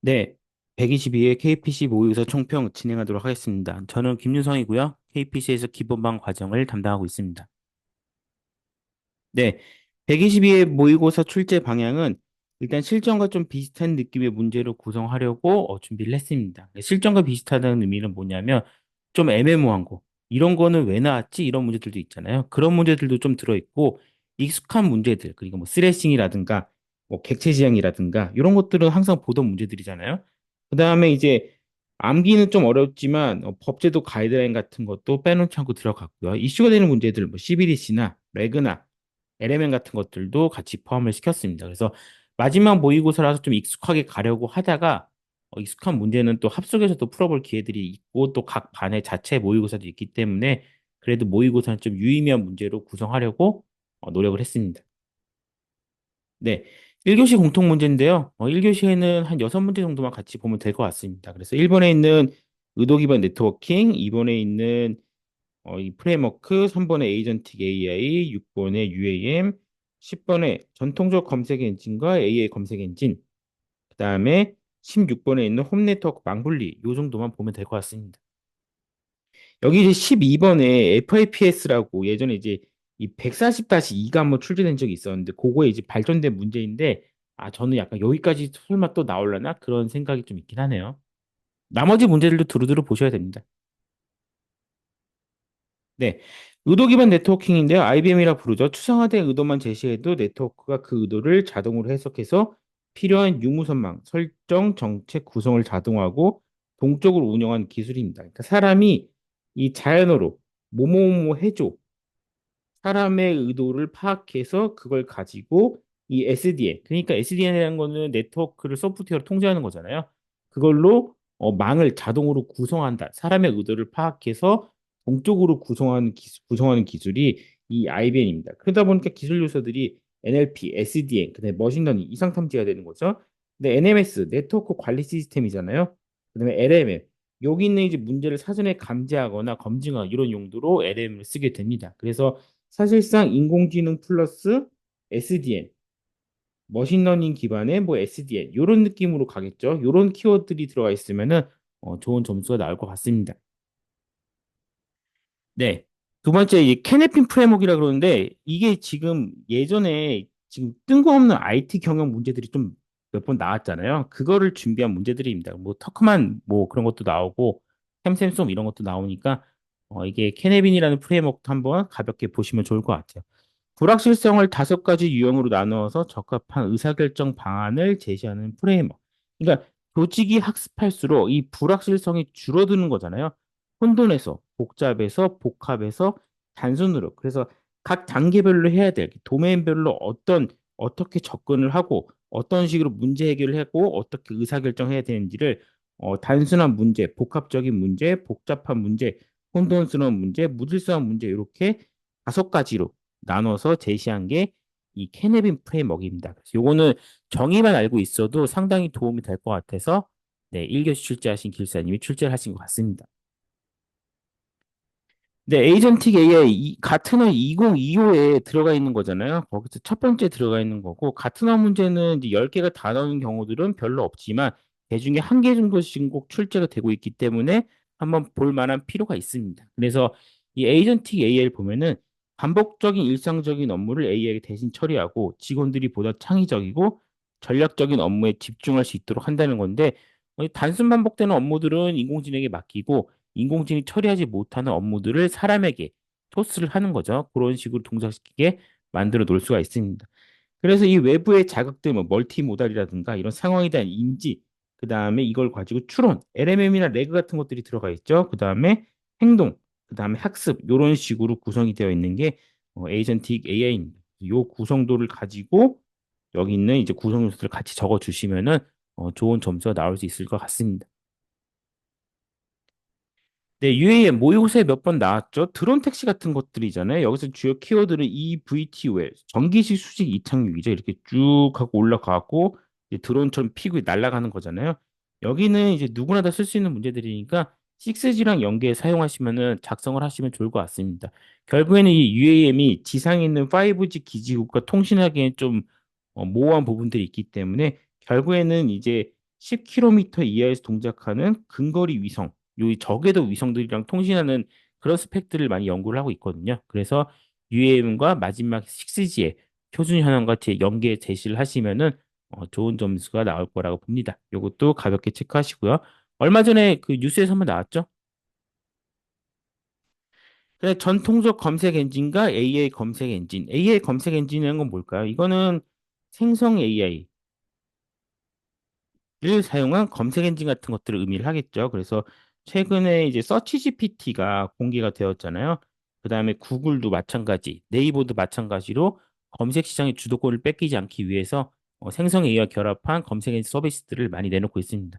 네, 122회 KPC 모의고사 총평 진행하도록 하겠습니다. 저는 김윤성이고요. KPC에서 기본반 과정을 담당하고 있습니다. 네, 122회 모의고사 출제 방향은 일단 실전과 좀 비슷한 느낌의 문제로 구성하려고 준비를 했습니다. 실전과 비슷하다는 의미는 뭐냐면 좀 애매모호한 거. 이런 거는 왜 나왔지? 이런 문제들도 있잖아요. 그런 문제들도 좀 들어있고 익숙한 문제들, 그리고 뭐 스레싱이라든가 뭐 객체 지향이라든가 이런 것들은 항상 보던 문제들이잖아요. 그다음에 이제 암기는 좀 어렵지만 법제도 가이드라인 같은 것도 빼놓지 않고 들어갔고요. 이슈가 되는 문제들, 뭐 CBDC나 레그나 LMN 같은 것들도 같이 포함을 시켰습니다. 그래서 마지막 모의고사라서 좀 익숙하게 가려고 하다가 익숙한 문제는 또 합숙에서도 풀어볼 기회들이 있고 또 각 반의 자체 모의고사도 있기 때문에 그래도 모의고사는 좀 유의미한 문제로 구성하려고 노력을 했습니다. 네. 1교시 공통 문제인데요. 1교시에는 한 6문제 정도만 같이 보면 될 것 같습니다. 그래서 1번에 있는 의도 기반 네트워킹, 2번에 있는 이 프레임워크, 3번에 에이전틱 AI, 6번에 UAM, 10번에 전통적 검색 엔진과 AI 검색 엔진, 그다음에 16번에 있는 홈 네트워크 망분리 요 정도만 보면 될 것 같습니다. 여기 이제 12번에 FIPS라고 예전에 이제 이 140-2가 한번 출제된 적이 있었는데 그거에 이제 발전된 문제인데 저는 약간 여기까지 설마 또 나올라나 그런 생각이 좀 있긴 하네요. 나머지 문제들도 두루두루 보셔야 됩니다. 네. 의도 기반 네트워킹인데요. IBM이라 부르죠. 추상화된 의도만 제시해도 네트워크가 그 의도를 자동으로 해석해서 필요한 유무선망, 설정, 정책 구성을 자동화하고 동적으로 운영하는 기술입니다. 그러니까 사람이 이 자연어로 뭐뭐뭐 해줘. 사람의 의도를 파악해서 그걸 가지고 이 SDN, 그러니까 SDN이라는 거는 네트워크를 소프트웨어로 통제하는 거잖아요. 그걸로 망을 자동으로 구성한다. 사람의 의도를 파악해서 동적으로 구성하는 기술이 이 IBM입니다. 그러다 보니까 기술 요소들이 NLP, SDN, 그다음에 머신러닝, 이상 탐지가 되는 거죠. 근데 NMS, 네트워크 관리 시스템이잖아요. 그다음에 LMM, 여기 있는 이제 문제를 사전에 감지하거나 검증하고 이런 용도로 LM을 쓰게 됩니다. 그래서 사실상 인공지능 플러스 SDN, 머신러닝 기반의 뭐 SDN 이런 느낌으로 가겠죠. 이런 키워드들이 들어가 있으면은 좋은 점수가 나올 것 같습니다. 네. 두 번째, 이 캐네핀 프레임워크라 그러는데 이게 지금 예전에 지금 뜬금없는 IT 경영 문제들이 좀 몇 번 나왔잖아요. 그거를 준비한 문제들입니다. 뭐 터크만 뭐 그런 것도 나오고 햄샘솜 이런 것도 나오니까 이게 캐네빈이라는 프레임워크 한번 가볍게 보시면 좋을 것 같아요. 불확실성을 5가지 유형으로 나누어서 적합한 의사결정 방안을 제시하는 프레임워크. 그러니까 조직이 학습할수록 이 불확실성이 줄어드는 거잖아요. 혼돈에서, 복잡해서, 복합해서, 단순으로. 그래서 각 단계별로 해야 될, 도메인별로 어떻게 접근을 하고, 어떤 식으로 문제 해결을 하고, 어떻게 의사결정해야 되는지를 단순한 문제, 복합적인 문제, 복잡한 문제, 혼돈스러운 문제, 무질서한 문제, 이렇게 5가지로 나눠서 제시한 게 이 캐네빈 프레임워크입니다. 그래서 요거는 정의만 알고 있어도 상당히 도움이 될 것 같아서 네, 1교시 출제하신 길사님이 출제를 하신 것 같습니다. 네, 에이전틱 AI 가트너 2025에 들어가 있는 거잖아요. 거기서 첫 번째 들어가 있는 거고 가트너 문제는 이제 10개가 다 나오는 경우들은 별로 없지만 그중에 한 개 정도씩 꼭 출제가 되고 있기 때문에 한번 볼 만한 필요가 있습니다. 그래서 이 에이전틱 AI를 보면은 반복적인 일상적인 업무를 AI에게 대신 처리하고 직원들이 보다 창의적이고 전략적인 업무에 집중할 수 있도록 한다는 건데 단순 반복되는 업무들은 인공지능에게 맡기고 인공지능이 처리하지 못하는 업무들을 사람에게 토스를 하는 거죠. 그런 식으로 동작시키게 만들어 놓을 수가 있습니다. 그래서 이 외부의 자극들, 뭐 멀티모달이라든가 이런 상황에 대한 인지, 그 다음에 이걸 가지고 추론, LMM이나 레그 같은 것들이 들어가 있죠. 그 다음에 행동, 그 다음에 학습, 이런 식으로 구성이 되어 있는 게 에이전틱 AI입니다. 이 구성도를 가지고 여기 있는 이제 구성 요소들을 같이 적어 주시면은 좋은 점수가 나올 수 있을 것 같습니다. 네, UAM 모의고사에 몇 번 나왔죠. 드론 택시 같은 것들이잖아요. 여기서 주요 키워드는 EVTOL, 전기식 수직 이착륙이죠. 이렇게 쭉 하고 올라가고 이제 드론처럼 피고 날아가는 거잖아요. 여기는 이제 누구나 다 쓸 수 있는 문제들이니까 6G랑 연계해 사용하시면은 작성을 하시면 좋을 것 같습니다. 결국에는 이 UAM이 지상에 있는 5G 기지국과 통신하기엔 좀 모호한 부분들이 있기 때문에 결국에는 이제 10km 이하에서 동작하는 근거리 위성, 요 저궤도 위성들이랑 통신하는 그런 스펙들을 많이 연구를 하고 있거든요. 그래서 UAM과 마지막 6G의 표준 현황과 연계 제시를 하시면은 좋은 점수가 나올 거라고 봅니다. 요것도 가볍게 체크하시고요. 얼마 전에 그 뉴스에서 한번 나왔죠? 그냥 전통적 검색 엔진과 AI 검색 엔진. AI 검색 엔진이라는 건 뭘까요? 이거는 생성 AI를 사용한 검색 엔진 같은 것들을 의미를 하겠죠. 그래서 최근에 이제 서치 GPT가 공개가 되었잖아요. 그다음에 구글도 마찬가지, 네이버도 마찬가지로 검색 시장의 주도권을 뺏기지 않기 위해서 생성 AI와 결합한 검색 엔진 서비스들을 많이 내놓고 있습니다.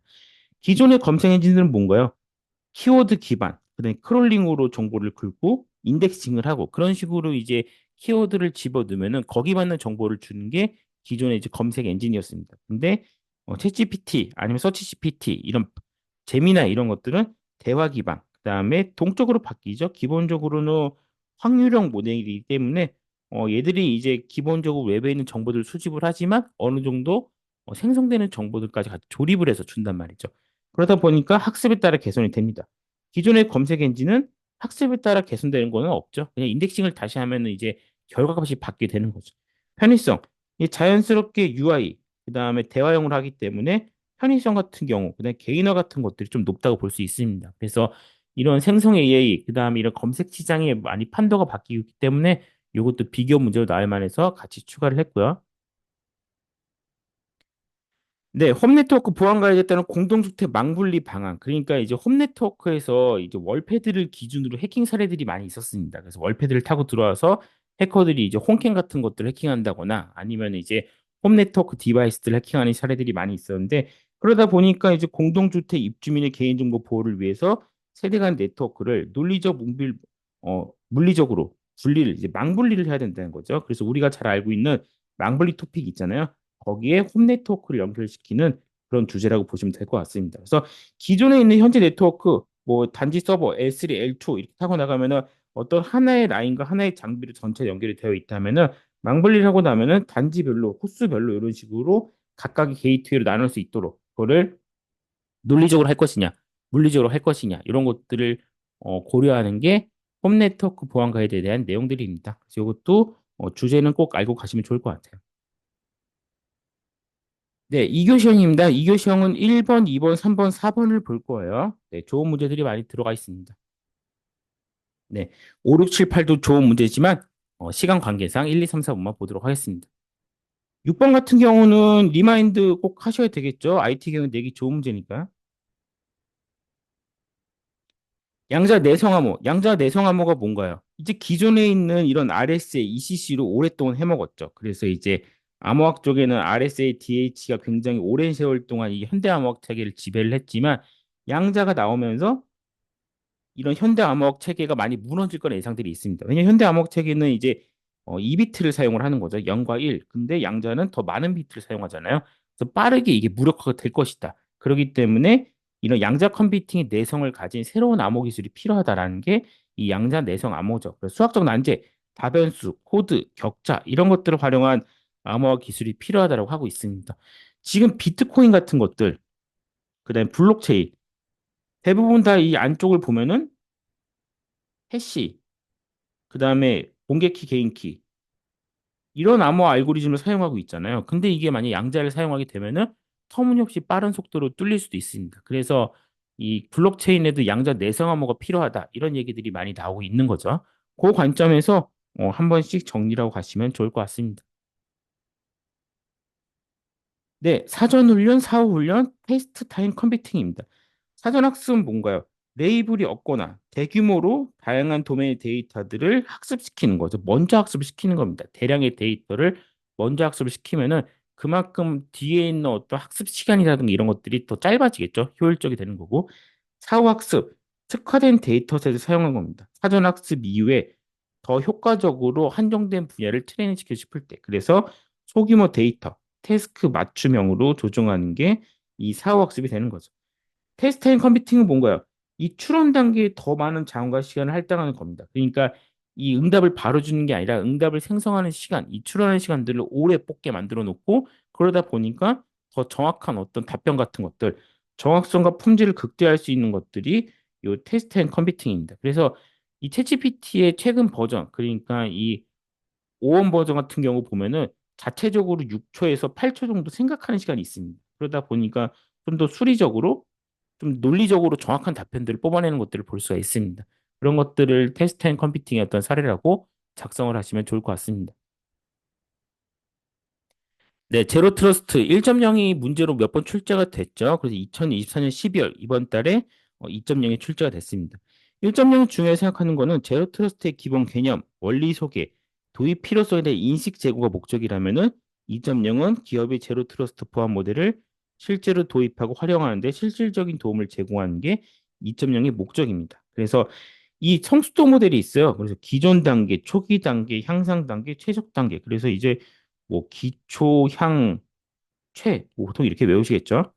기존의 검색 엔진들은 뭔가요? 키워드 기반, 그다음에 크롤링으로 정보를 긁고 인덱싱을 하고 그런 식으로 이제 키워드를 집어넣으면은 거기 맞는 정보를 주는 게 기존의 이제 검색 엔진이었습니다. 근데 챗GPT 아니면 서치 GPT 이런 재미나 이런 것들은 대화 기반, 그다음에 동적으로 바뀌죠. 기본적으로는 확률형 모델이기 때문에 얘들이 이제 기본적으로 웹에 있는 정보들을 수집을 하지만 어느 정도 생성되는 정보들까지 같이 조립을 해서 준단 말이죠. 그러다 보니까 학습에 따라 개선이 됩니다. 기존의 검색 엔진은 학습에 따라 개선되는 거는 없죠. 그냥 인덱싱을 다시 하면은 이제 결과값이 받게 되는 거죠. 편의성, 이 자연스럽게 UI, 그다음에 대화형을 하기 때문에 편의성 같은 경우, 그다음에 개인화 같은 것들이 좀 높다고 볼 수 있습니다. 그래서 이런 생성 AI, 그다음에 이런 검색 시장에 많이 판도가 바뀌기 때문에 이것도 비교 문제로 나올 만해서 같이 추가를 했고요. 네, 홈네트워크 보안과에 따른 공동주택 망분리 방안. 그러니까 이제 홈네트워크에서 이제 월패드를 기준으로 해킹 사례들이 많이 있었습니다. 그래서 월패드를 타고 들어와서 해커들이 이제 홈캠 같은 것들을 해킹한다거나 아니면 이제 홈네트워크 디바이스들 해킹하는 사례들이 많이 있었는데 그러다 보니까 이제 공동주택 입주민의 개인정보 보호를 위해서 세대 간 네트워크를 물리적으로 분리를 이제 망분리를 해야 된다는 거죠. 그래서 우리가 잘 알고 있는 망분리 토픽 있잖아요. 거기에 홈 네트워크를 연결시키는 그런 주제라고 보시면 될 것 같습니다. 그래서 기존에 있는 현재 네트워크, 뭐 단지 서버 L3, L2 이렇게 타고 나가면은 어떤 하나의 라인과 하나의 장비로 전체 연결이 되어 있다면은 망분리를 하고 나면은 단지별로, 호수별로 이런 식으로 각각의 게이트웨이로 나눌 수 있도록 그거를 논리적으로 할 것이냐, 물리적으로 할 것이냐 이런 것들을 고려하는 게 홈 네트워크 보안 가이드에 대한 내용들입니다. 그래서 이것도 주제는 꼭 알고 가시면 좋을 것 같아요. 네, 2교시형입니다. 2교시형은 1번, 2번, 3번, 4번을 볼 거예요. 네, 좋은 문제들이 많이 들어가 있습니다. 네, 5, 6, 7, 8도 좋은 문제지만 시간 관계상 1, 2, 3, 4번만 보도록 하겠습니다. 6번 같은 경우는 리마인드 꼭 하셔야 되겠죠. IT 경우 내기 좋은 문제니까. 양자 내성암호. 양자 내성암호가 뭔가요? 이제 기존에 있는 이런 RSA, ECC로 오랫동안 해먹었죠. 그래서 이제 암호학 쪽에는 RSA, DH가 굉장히 오랜 세월 동안 이 현대 암호학 체계를 지배를 했지만 양자가 나오면서 이런 현대 암호학 체계가 많이 무너질 거란 예상들이 있습니다. 왜냐하면 현대 암호학 체계는 이제 2비트를 사용을 하는 거죠. 0과 1. 근데 양자는 더 많은 비트를 사용하잖아요. 그래서 빠르게 이게 무력화가 될 것이다. 그렇기 때문에 이런 양자 컴퓨팅의 내성을 가진 새로운 암호 기술이 필요하다라는 게 이 양자 내성 암호죠. 그래서 수학적 난제, 다변수, 코드, 격자 이런 것들을 활용한 암호화 기술이 필요하다고 하고 있습니다. 지금 비트코인 같은 것들, 그다음에 블록체인 대부분 다 이 안쪽을 보면은 해시, 그다음에 공개키, 개인키 이런 암호 알고리즘을 사용하고 있잖아요. 근데 이게 만약 양자를 사용하게 되면은 터무니없이 빠른 속도로 뚫릴 수도 있습니다. 그래서 이 블록체인에도 양자 내성 암호가 필요하다 이런 얘기들이 많이 나오고 있는 거죠. 그 관점에서 한 번씩 정리하고 가시면 좋을 것 같습니다. 네, 사전 훈련, 사후 훈련, 테스트 타임 컴퓨팅입니다. 사전 학습은 뭔가요? 레이블이 없거나 대규모로 다양한 도메인 데이터들을 학습시키는 거죠. 먼저 학습을 시키는 겁니다. 대량의 데이터를 먼저 학습을 시키면은 그만큼 뒤에 있는 어떤 학습 시간이라든가 이런 것들이 더 짧아지겠죠. 효율적이 되는 거고. 사후 학습, 특화된 데이터셋을 사용한 겁니다. 사전 학습 이후에 더 효과적으로 한정된 분야를 트레이닝 시키고 싶을 때. 그래서 소규모 데이터, 태스크 맞춤형으로 조정하는 게 이 사후 학습이 되는 거죠. 테스트 앤 컴퓨팅은 뭔가요? 이 추론 단계에 더 많은 자원과 시간을 할당하는 겁니다. 그러니까 이 응답을 바로 주는 게 아니라 응답을 생성하는 시간, 이 추론하는 시간들을 오래 뽑게 만들어 놓고 그러다 보니까 더 정확한 어떤 답변 같은 것들, 정확성과 품질을 극대화할 수 있는 것들이 요 테스트 앤 컴퓨팅입니다. 그래서 이 챗GPT의 최근 버전, 그러니까 이 5원 버전 같은 경우 보면은 자체적으로 6초에서 8초 정도 생각하는 시간이 있습니다. 그러다 보니까 좀 더 수리적으로, 좀 논리적으로 정확한 답변들을 뽑아내는 것들을 볼 수가 있습니다. 그런 것들을 테스트 앤 컴퓨팅의 어떤 사례라고 작성을 하시면 좋을 것 같습니다. 네, 제로 트러스트 1.0이 문제로 몇 번 출제가 됐죠. 그래서 2024년 12월 이번 달에 2.0이 출제가 됐습니다. 1.0 중요하게 생각하는 거는 제로 트러스트의 기본 개념, 원리 소개, 도입 필요성에 대한 인식 제고가 목적이라면은 2.0은 기업의 제로 트러스트 보안 모델을 실제로 도입하고 활용하는데 실질적인 도움을 제공하는 게 2.0의 목적입니다. 그래서 이 성수도 모델이 있어요. 그래서 기존 단계, 초기 단계, 향상 단계, 최적 단계. 그래서 이제 뭐 기초, 향, 최, 뭐 보통 이렇게 외우시겠죠?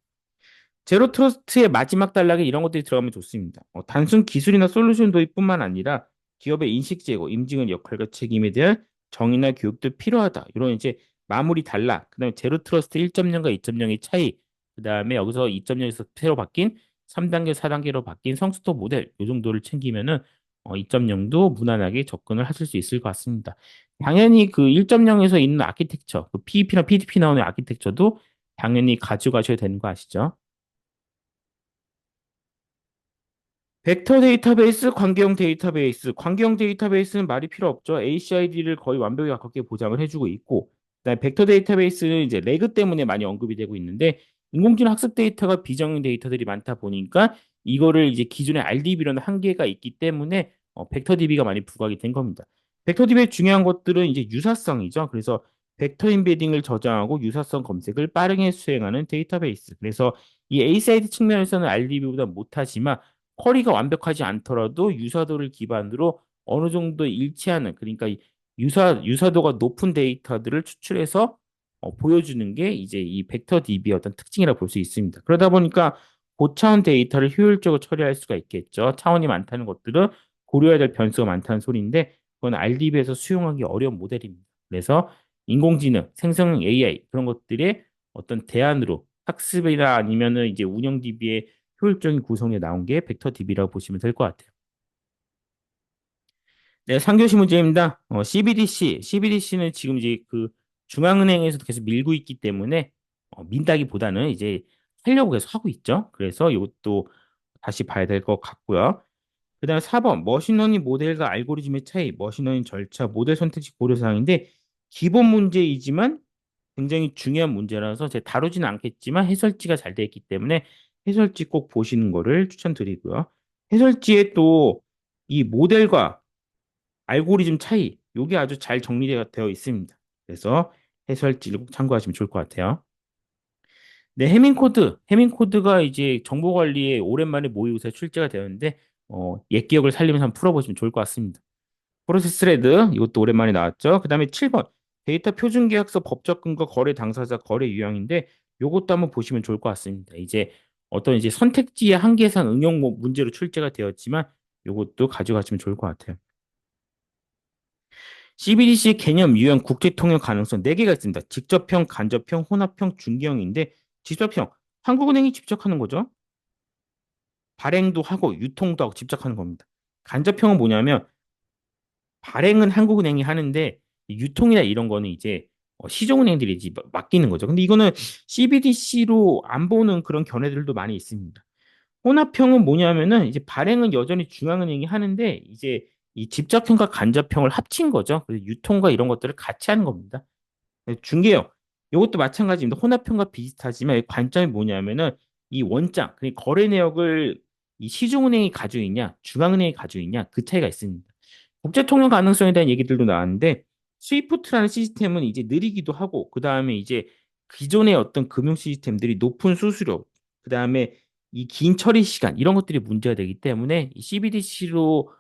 제로 트러스트의 마지막 단락에 이런 것들이 들어가면 좋습니다. 단순 기술이나 솔루션 도입뿐만 아니라 기업의 인식 제고, 임직원 역할과 책임에 대한 정의나 교육도 필요하다. 이런 이제 마무리 단락. 그다음에 제로 트러스트 1.0과 2.0의 차이. 그다음에 여기서 2.0에서 새로 바뀐 3단계, 4단계로 바뀐 성수도 모델. 이 정도를 챙기면은 2.0도 무난하게 접근을 하실 수 있을 것 같습니다. 당연히 그 1.0에서 있는 아키텍처, 그 PEP나 PDP 나오는 아키텍처도 당연히 가져가셔야 되는 거 아시죠? 벡터 데이터베이스, 관계형 데이터베이스. 관계형 데이터베이스는 말이 필요 없죠. ACID를 거의 완벽히 가깝게 보장을 해주고 있고, 그다음에 벡터 데이터베이스는 이제 레그 때문에 많이 언급이 되고 있는데, 인공지능 학습 데이터가 비정형 데이터들이 많다 보니까 이거를 이제 기존의 RDB로는 한계가 있기 때문에 벡터 DB가 많이 부각이 된 겁니다. 벡터 DB의 중요한 것들은 이제 유사성이죠. 그래서 벡터 인베딩을 저장하고 유사성 검색을 빠르게 수행하는 데이터베이스. 그래서 이 ACID 측면에서는 RDB보다 못하지만 쿼리가 완벽하지 않더라도 유사도를 기반으로 어느 정도 일치하는, 그러니까 이 유사도가 높은 데이터들을 추출해서 보여주는 게 이제 이 벡터 DB의 어떤 특징이라 볼 수 있습니다. 그러다 보니까 고차원 데이터를 효율적으로 처리할 수가 있겠죠. 차원이 많다는 것들은 고려해야 될 변수가 많다는 소리인데 그건 RDB에서 수용하기 어려운 모델입니다. 그래서 인공지능, 생성 AI 그런 것들의 어떤 대안으로 학습이나 아니면은 이제 운영 DB의 효율적인 구성에 나온 게 벡터 DB라고 보시면 될 것 같아요. 네, 3교시 문제입니다. CBDC는 지금 이제 그 중앙은행에서도 계속 밀고 있기 때문에 민다기보다는 이제 하려고 계속 하고 있죠. 그래서 이것도 다시 봐야 될 것 같고요. 그다음에 4번 머신러닝 모델과 알고리즘의 차이, 머신러닝 절차, 모델 선택지 고려사항인데 기본 문제이지만 굉장히 중요한 문제라서 제가 다루지는 않겠지만 해설지가 잘 되어 있기 때문에 해설지 꼭 보시는 거를 추천드리고요. 해설지에 또 이 모델과 알고리즘 차이, 요게 아주 잘 정리되어 있습니다. 그래서 해설지를 꼭 참고하시면 좋을 것 같아요. 네, 해밍코드가 이제 정보 관리에 오랜만에 모의고사에 출제가 되었는데 옛 기억을 살리면서 한번 풀어보시면 좋을 것 같습니다. 프로세스 스레드 이것도 오랜만에 나왔죠. 그다음에 7번 데이터 표준 계약서 법적 근거 거래 당사자 거래 유형인데 요것도 한번 보시면 좋을 것 같습니다. 이제 어떤 이제 선택지의 한계상 응용 문제로 출제가 되었지만 요것도 가져가시면 좋을 것 같아요. CBDC 개념, 유형, 국제 통용 가능성 4개가 있습니다. 직접형, 간접형, 혼합형, 중개형인데 직접형 한국은행이 직접 하는 거죠. 발행도 하고 유통도 하고 직접 하는 겁니다. 간접형은 뭐냐면 발행은 한국은행이 하는데 유통이나 이런 거는 이제 시중은행들이 이제 맡기는 거죠. 근데 이거는 CBDC로 안 보는 그런 견해들도 많이 있습니다. 혼합형은 뭐냐면은 이제 발행은 여전히 중앙은행이 하는데 이제 이 직접형과 간접형을 합친 거죠. 그래서 유통과 이런 것들을 같이 하는 겁니다. 중개형 이것도 마찬가지입니다. 혼합형과 비슷하지만 관점이 뭐냐면은 이 원장, 그 거래 내역을 이 시중은행이 가지고 있냐, 중앙은행이 가지고 있냐 그 차이가 있습니다. 국제 통용 가능성에 대한 얘기들도 나왔는데 스위프트라는 시스템은 이제 느리기도 하고 그 다음에 이제 기존의 어떤 금융 시스템들이 높은 수수료, 그 다음에 이 긴 처리 시간 이런 것들이 문제가 되기 때문에 이 CBDC로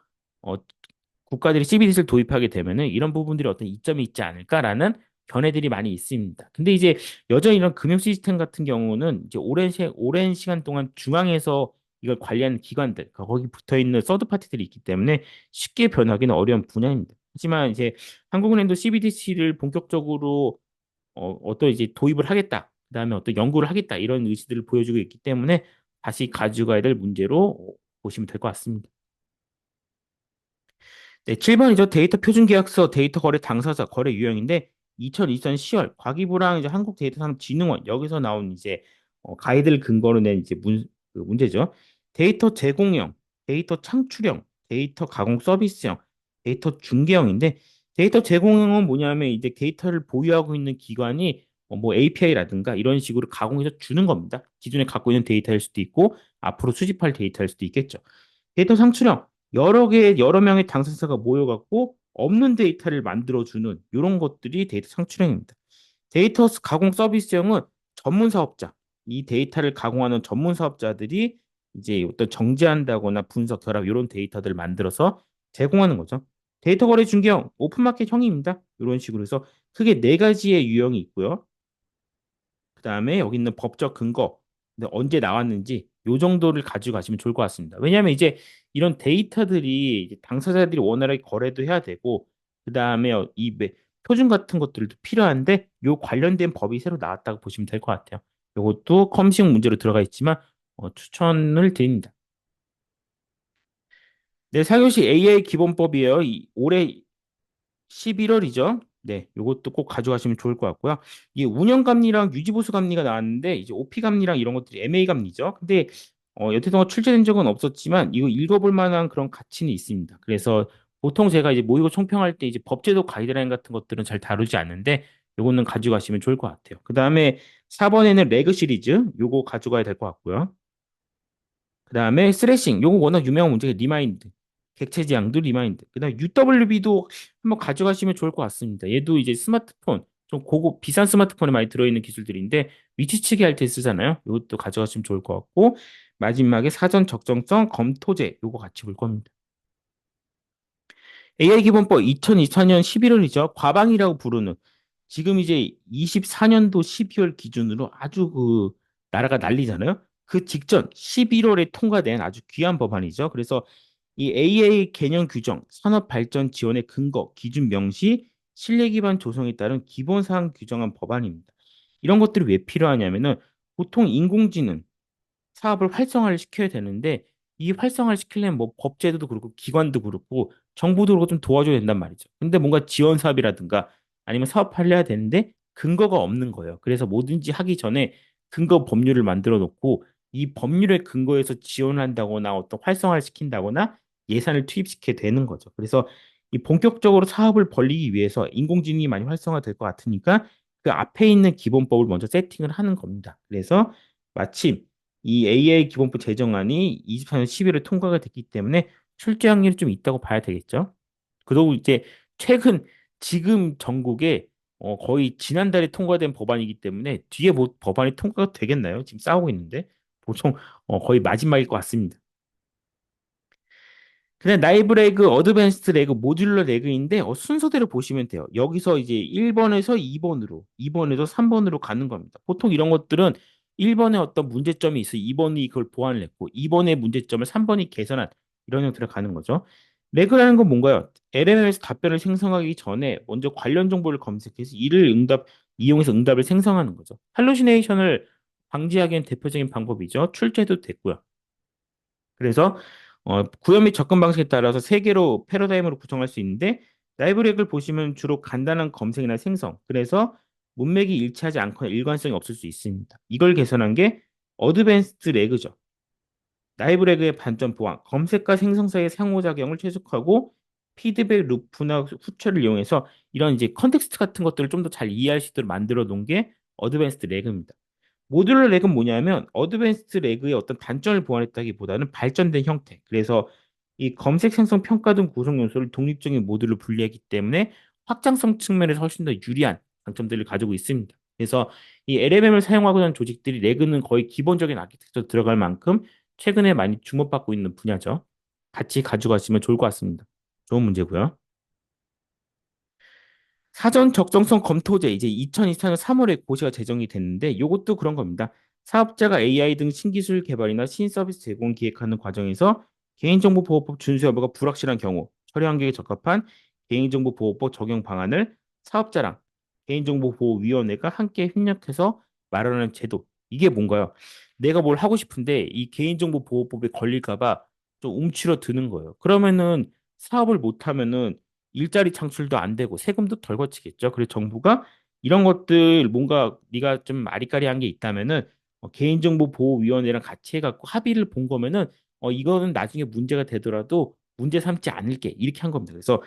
국가들이 CBDC를 도입하게 되면은 이런 부분들이 어떤 이점이 있지 않을까라는 견해들이 많이 있습니다. 근데 이제 여전히 이런 금융 시스템 같은 경우는 이제 오랜 시간 동안 중앙에서 이걸 관리하는 기관들, 그러니까 거기 붙어 있는 서드 파티들이 있기 때문에 쉽게 변하기는 어려운 분야입니다. 하지만 이제 한국은행도 CBDC를 본격적으로 어떤 이제 도입을 하겠다. 그다음에 어떤 연구를 하겠다 이런 의지들을 보여주고 있기 때문에 다시 가져가야 될 문제로 보시면 될 것 같습니다. 네, 7번이죠. 데이터 표준 계약서 데이터 거래 당사자 거래 유형인데 2024년 10월 과기부랑 이제 한국데이터산업진흥원 여기서 나온 이제 가이드를 근거로 낸 이제 그 문제죠. 데이터 제공형, 데이터 창출형, 데이터 가공 서비스형, 데이터 중개형인데 데이터 제공형은 뭐냐면 이제 데이터를 보유하고 있는 기관이 뭐 API라든가 이런 식으로 가공해서 주는 겁니다. 기존에 갖고 있는 데이터일 수도 있고 앞으로 수집할 데이터일 수도 있겠죠. 데이터 상출형 여러 명의 당사자가 모여갖고 없는 데이터를 만들어주는 이런 것들이 데이터 상출형입니다. 데이터 가공 서비스형은 전문 사업자, 이 데이터를 가공하는 전문 사업자들이 이제 어떤 정제한다거나 분석, 결합 이런 데이터들을 만들어서 제공하는 거죠. 데이터 거래 중개형, 오픈마켓형입니다. 이런 식으로 해서 크게 네 가지의 유형이 있고요. 그다음에 여기 있는 법적 근거, 근데 언제 나왔는지 요 정도를 가지고 가시면 좋을 것 같습니다. 왜냐하면 이제 이런 데이터들이 이제 당사자들이 원활하게 거래도 해야 되고 그다음에 표준 같은 것들도 필요한데 요 관련된 법이 새로 나왔다고 보시면 될 것 같아요. 요것도 컴식 문제로 들어가 있지만 추천을 드립니다. 네, 4교시 AI 기본법이에요. 올해 11월이죠. 네, 요것도 꼭 가져가시면 좋을 것 같고요. 이 운영감리랑 유지보수감리가 나왔는데 이제 OP감리랑 이런 것들이 MA감리죠. 근데 여태 동안 출제된 적은 없었지만 이거 읽어볼 만한 그런 가치는 있습니다. 그래서 보통 제가 이제 모의고 총평할 때 이제 법제도 가이드라인 같은 것들은 잘 다루지 않는데 요거는 가져가시면 좋을 것 같아요. 그 다음에 4번에는 레그 시리즈 요거 가져가야 될 것 같고요. 그다음에 스레싱 요거 워낙 유명한 문제가 리마인드 객체 지향도 리마인드 그다음에 UWB도 한번 가져가시면 좋을 것 같습니다. 얘도 이제 스마트폰 좀 고급 비싼 스마트폰에 많이 들어있는 기술들인데 위치치기 할 때 쓰잖아요. 이것도 가져가시면 좋을 것 같고 마지막에 사전 적정성 검토제 요거 같이 볼 겁니다. AI 기본법 2024년 11월이죠. 과방이라고 부르는 지금 이제 24년도 12월 기준으로 아주 그 나라가 난리잖아요. 그 직전 11월에 통과된 아주 귀한 법안이죠. 그래서 이 AI 개념 규정, 산업 발전 지원의 근거, 기준 명시, 신뢰 기반 조성에 따른 기본 사항 규정한 법안입니다. 이런 것들이 왜 필요하냐면은 보통 인공지능 사업을 활성화를 시켜야 되는데 이 활성화를 시키려면 뭐 법제도도 그렇고 기관도 그렇고 정부도 그렇고 좀 도와줘야 된단 말이죠. 근데 뭔가 지원 사업이라든가 아니면 사업을 해야 되는데 근거가 없는 거예요. 그래서 뭐든지 하기 전에 근거 법률을 만들어 놓고 이 법률의 근거에서 지원을 한다거나 어떤 활성화를 시킨다거나 예산을 투입시켜야 되는 거죠. 그래서 이 본격적으로 사업을 벌리기 위해서 인공지능이 많이 활성화될 것 같으니까 그 앞에 있는 기본법을 먼저 세팅을 하는 겁니다. 그래서 마침 이 AI 기본법 제정안이 24년 11월에 통과가 됐기 때문에 출제 확률이 좀 있다고 봐야 되겠죠. 그리고 이제 최근 지금 전국에 거의 지난달에 통과된 법안이기 때문에 뒤에 뭐 법안이 통과가 되겠나요? 지금 싸우고 있는데 보통 거의 마지막일 것 같습니다. 그냥 나이브 레그, 어드밴스드 레그, 모듈러 레그인데 순서대로 보시면 돼요. 여기서 이제 1번에서 2번으로, 2번에서 3번으로 가는 겁니다. 보통 이런 것들은 1번에 어떤 문제점이 있어 2번이 그걸 보완을 했고 2번의 문제점을 3번이 개선한 이런 형태로 가는 거죠. 레그라는 건 뭔가요? LMM에서 답변을 생성하기 전에 먼저 관련 정보를 검색해서 이를 이용해서 응답을 생성하는 거죠. 할루시네이션을 방지하기 위한 대표적인 방법이죠. 출제도 됐고요. 그래서 구현 및 접근 방식에 따라서 세 개로 패러다임으로 구성할 수 있는데 라이브렉을 보시면 주로 간단한 검색이나 생성 그래서 문맥이 일치하지 않거나 일관성이 없을 수 있습니다. 이걸 개선한 게 어드밴스드 레그죠. 라이브렉의 반전 보완, 검색과 생성 사이의 상호작용을 최적화하고 피드백 루프나 후처를 이용해서 이런 이제 컨텍스트 같은 것들을 좀 더 잘 이해할 수 있도록 만들어 놓은 게 어드밴스드 레그입니다. 모듈러 렉은 뭐냐면 어드밴스드 레그의 어떤 단점을 보완했다기보다는 발전된 형태. 그래서 이 검색 생성 평가 등 구성 요소를 독립적인 모듈로 분리하기 때문에 확장성 측면에서 훨씬 더 유리한 장점들을 가지고 있습니다. 그래서 이 LLM을 사용하고 있는 조직들이 레그는 거의 기본적인 아키텍처로 들어갈 만큼 최근에 많이 주목받고 있는 분야죠. 같이 가져가시면 좋을 것 같습니다. 좋은 문제고요. 사전 적정성 검토제 이제 2024년 3월에 고시가 제정이 됐는데 이것도 그런 겁니다. 사업자가 AI 등 신기술 개발이나 신서비스 제공 기획하는 과정에서 개인정보보호법 준수 여부가 불확실한 경우 처리 환경에 적합한 개인정보보호법 적용 방안을 사업자랑 개인정보보호위원회가 함께 협력해서 말하는 제도. 이게 뭔가요? 내가 뭘 하고 싶은데 이 개인정보보호법에 걸릴까 봐 좀 움츠러드는 거예요. 그러면은 사업을 못 하면은 일자리 창출도 안 되고 세금도 덜 거치겠죠. 그래서 정부가 이런 것들 뭔가 네가 좀 아리까리한 게 있다면은 개인정보보호위원회랑 같이 해갖고 합의를 본 거면은 이거는 나중에 문제가 되더라도 문제 삼지 않을게 이렇게 한 겁니다. 그래서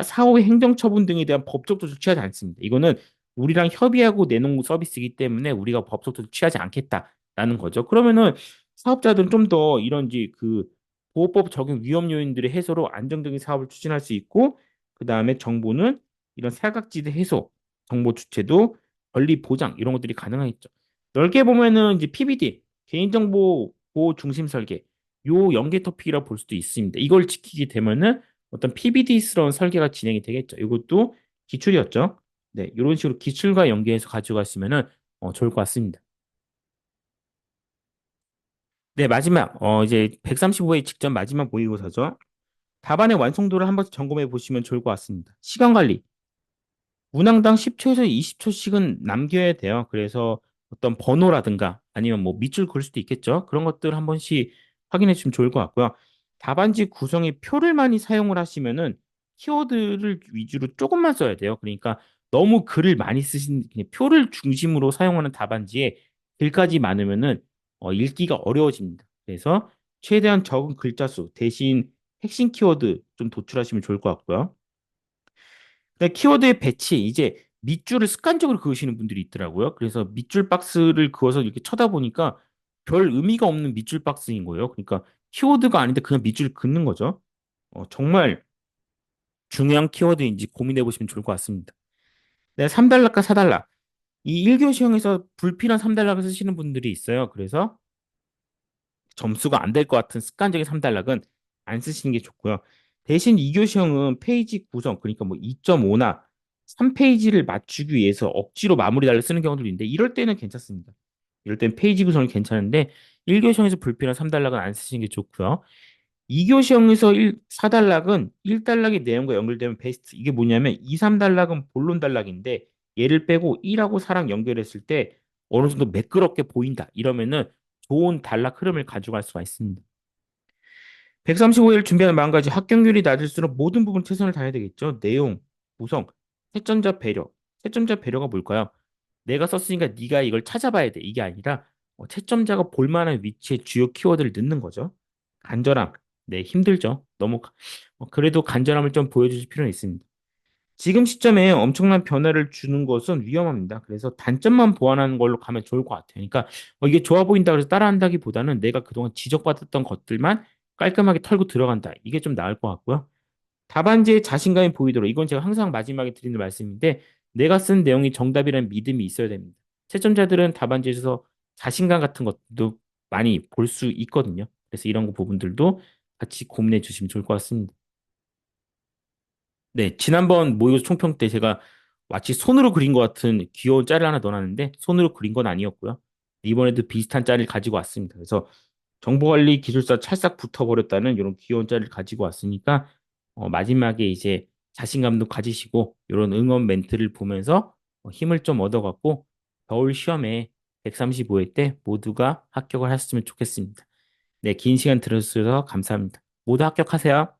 사후의 행정처분 등에 대한 법적 조치 취하지 않습니다. 이거는 우리랑 협의하고 내놓은 서비스이기 때문에 우리가 법적 조치 취하지 않겠다라는 거죠. 그러면은 사업자들은 좀 더 이런 이제 그 보호법 적용 위험 요인들의 해소로 안정적인 사업을 추진할 수 있고 그 다음에 정부는 이런 사각지대 해소, 정보 주체도 권리 보장 이런 것들이 가능하겠죠. 넓게 보면은 이제 PBD 개인정보 보호 중심 설계 요 연계 토픽이라 볼 수도 있습니다. 이걸 지키게 되면은 어떤 PBD스러운 설계가 진행이 되겠죠. 이것도 기출이었죠. 네, 이런 식으로 기출과 연계해서 가져갔으면은 좋을 것 같습니다. 네, 마지막 이제 135회 직전 마지막 모의고사죠. 답안의 완성도를 한번 점검해 보시면 좋을 것 같습니다. 시간 관리. 문항당 10초에서 20초씩은 남겨야 돼요. 그래서 어떤 번호라든가 아니면 뭐 밑줄 그을 수도 있겠죠. 그런 것들 한 번씩 확인해 주시면 좋을 것 같고요. 답안지 구성에 표를 많이 사용을 하시면은 키워드를 위주로 조금만 써야 돼요. 그러니까 너무 글을 많이 쓰신 그냥 표를 중심으로 사용하는 답안지에 글까지 많으면은 읽기가 어려워집니다. 그래서 최대한 적은 글자 수 대신 핵심 키워드 좀 도출하시면 좋을 것 같고요. 그러니까 키워드의 배치 이제 밑줄을 습관적으로 그으시는 분들이 있더라고요. 그래서 밑줄 박스를 그어서 이렇게 쳐다보니까 별 의미가 없는 밑줄 박스인 거예요. 그러니까 키워드가 아닌데 그냥 밑줄을 긋는 거죠. 정말 중요한 키워드인지 고민해 보시면 좋을 것 같습니다. 네, 3단락과 4단락. 이 1교시형에서 불필요한 3단락을 쓰시는 분들이 있어요. 그래서 점수가 안 될 것 같은 습관적인 3단락은 안 쓰시는 게 좋고요. 대신 2교시형은 페이지 구성, 그러니까 뭐 2.5나 3페이지를 맞추기 위해서 억지로 마무리 달을 쓰는 경우도 있는데 이럴 때는 괜찮습니다. 이럴 땐 페이지 구성이 괜찮은데 1교시형에서 불필요한 3단락은 안 쓰시는 게 좋고요. 2교시형에서 4단락은 1단락의 내용과 연결되면 베스트. 이게 뭐냐면 2, 3단락은 본론 단락인데 얘를 빼고 1하고 4랑 연결했을 때 어느 정도 매끄럽게 보인다. 이러면은 좋은 단락 흐름을 가져갈 수가 있습니다. 135일 준비하는 마음가짐 합격률이 낮을수록 모든 부분 최선을 다해야 되겠죠. 내용, 구성, 채점자 배려. 채점자 배려가 뭘까요? 내가 썼으니까 네가 이걸 찾아봐야 돼. 이게 아니라 채점자가 볼 만한 위치에 주요 키워드를 넣는 거죠. 간절함. 네, 힘들죠. 너무 그래도 간절함을 좀 보여주실 필요는 있습니다. 지금 시점에 엄청난 변화를 주는 것은 위험합니다. 그래서 단점만 보완하는 걸로 가면 좋을 것 같아요. 그러니까 이게 좋아 보인다 그래서 따라한다기보다는 내가 그동안 지적받았던 것들만 깔끔하게 털고 들어간다. 이게 좀 나을 것 같고요. 답안지에 자신감이 보이도록 이건 제가 항상 마지막에 드리는 말씀인데 내가 쓴 내용이 정답이라는 믿음이 있어야 됩니다. 채점자들은 답안지에서 자신감 같은 것도 많이 볼 수 있거든요. 그래서 이런 거 부분들도 같이 고민해 주시면 좋을 것 같습니다. 네, 지난번 모의고사 총평 때 제가 마치 손으로 그린 것 같은 귀여운 짤을 하나 넣어놨는데 손으로 그린 건 아니었고요. 이번에도 비슷한 짤을 가지고 왔습니다. 그래서 정보관리 기술사 찰싹 붙어버렸다는 이런 귀여운 짤을 가지고 왔으니까 마지막에 이제 자신감도 가지시고 이런 응원 멘트를 보면서 힘을 좀 얻어갖고 겨울 시험에 135회 때 모두가 합격을 하셨으면 좋겠습니다. 네, 긴 시간 들어주셔서 감사합니다. 모두 합격하세요.